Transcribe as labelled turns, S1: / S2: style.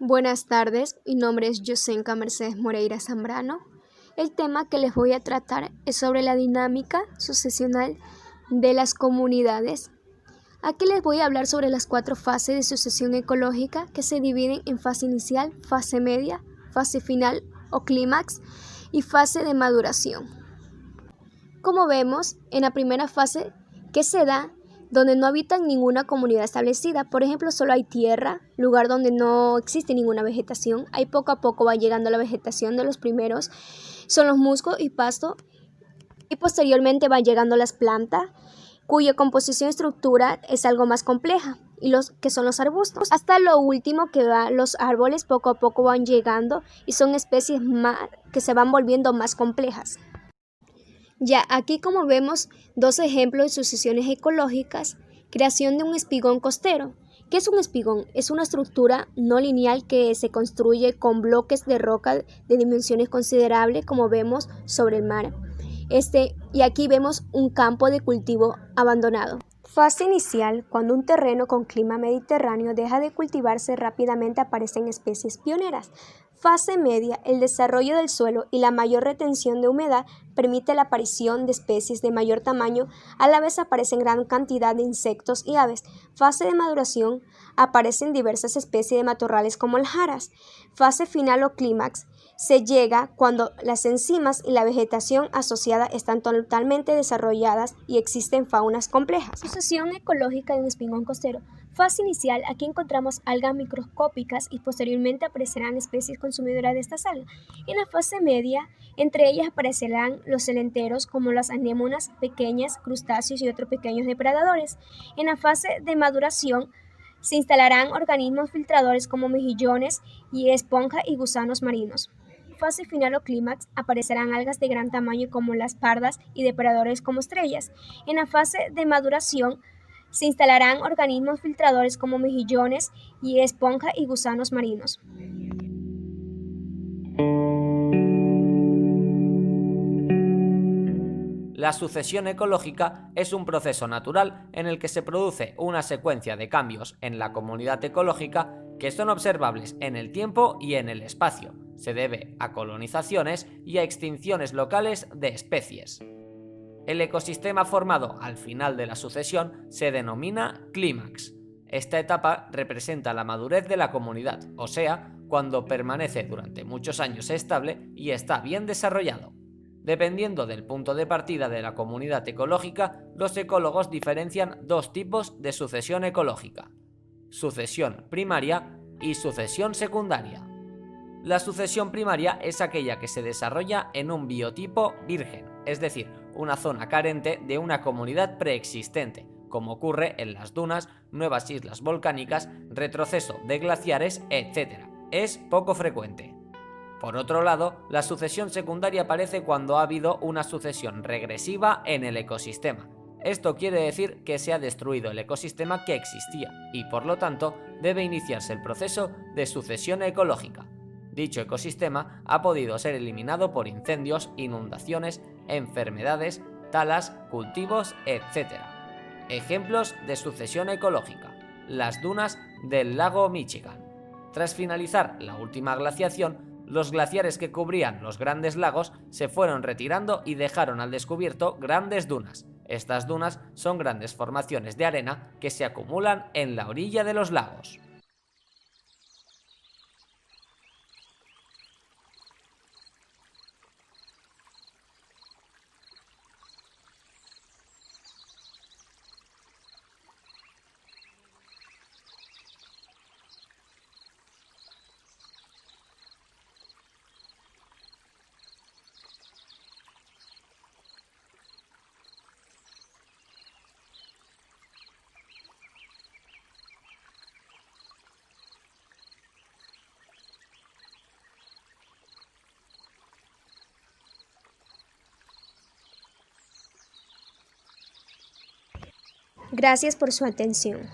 S1: Buenas tardes, mi nombre es Yosenka Mercedes Moreira Zambrano. El tema que les voy a tratar es sobre la dinámica sucesional de las comunidades. Aquí les voy a hablar sobre las 4 fases de sucesión ecológica que se dividen en fase inicial, fase media, fase final o clímax y fase de maduración. Como vemos, en la primera fase que se da donde no habita ninguna comunidad establecida, por ejemplo, solo hay tierra, lugar donde no existe ninguna vegetación, ahí poco a poco va llegando la vegetación de los primeros, son los musgos y pasto, y posteriormente van llegando las plantas, cuya composición y estructura es algo más compleja, y los que son los arbustos. Hasta lo último que va, los árboles poco a poco van llegando y son especies que se van volviendo más complejas. Ya aquí como vemos 2 ejemplos de sucesiones ecológicas, creación de un espigón costero. ¿Qué es un espigón? Es una estructura no lineal que se construye con bloques de roca de dimensiones considerables como vemos sobre el mar. Y aquí vemos un campo de cultivo abandonado. Fase inicial, cuando un terreno con clima mediterráneo deja de cultivarse, rápidamente aparecen especies pioneras. Fase media, el desarrollo del suelo y la mayor retención de humedad permite la aparición de especies de mayor tamaño, a la vez aparecen gran cantidad de insectos y aves. Fase de maduración, aparecen diversas especies de matorrales como el jaras. Fase final o clímax, se llega cuando las enzimas y la vegetación asociada están totalmente desarrolladas y existen faunas complejas. Sucesión ecológica de un espigón costero. Fase inicial, aquí encontramos algas microscópicas y posteriormente aparecerán especies consumidoras de estas algas. En la fase media, entre ellas aparecerán los celenteros como las anémonas pequeñas, crustáceos y otros pequeños depredadores. En la fase de maduración, se instalarán organismos filtradores como mejillones y esponjas y gusanos marinos. Fase final o clímax, aparecerán algas de gran tamaño como las pardas y depredadores como estrellas. En la fase de maduración, se instalarán organismos filtradores como mejillones y esponjas y gusanos marinos.
S2: La sucesión ecológica es un proceso natural en el que se produce una secuencia de cambios en la comunidad ecológica que son observables en el tiempo y en el espacio. Se debe a colonizaciones y a extinciones locales de especies. El ecosistema formado al final de la sucesión se denomina clímax. Esta etapa representa la madurez de la comunidad, o sea, cuando permanece durante muchos años estable y está bien desarrollado. Dependiendo del punto de partida de la comunidad ecológica, los ecólogos diferencian 2 tipos de sucesión ecológica: sucesión primaria y sucesión secundaria. La sucesión primaria es aquella que se desarrolla en un biotipo virgen, es decir, una zona carente de una comunidad preexistente, como ocurre en las dunas, nuevas islas volcánicas, retroceso de glaciares, etc. Es poco frecuente. Por otro lado, la sucesión secundaria aparece cuando ha habido una sucesión regresiva en el ecosistema. Esto quiere decir que se ha destruido el ecosistema que existía y, por lo tanto, debe iniciarse el proceso de sucesión ecológica. Dicho ecosistema ha podido ser eliminado por incendios, inundaciones, enfermedades, talas, cultivos, etc. Ejemplos de sucesión ecológica: las dunas del lago Michigan. Tras finalizar la última glaciación, los glaciares que cubrían los grandes lagos se fueron retirando y dejaron al descubierto grandes dunas. Estas dunas son grandes formaciones de arena que se acumulan en la orilla de los lagos.
S1: Gracias por su atención.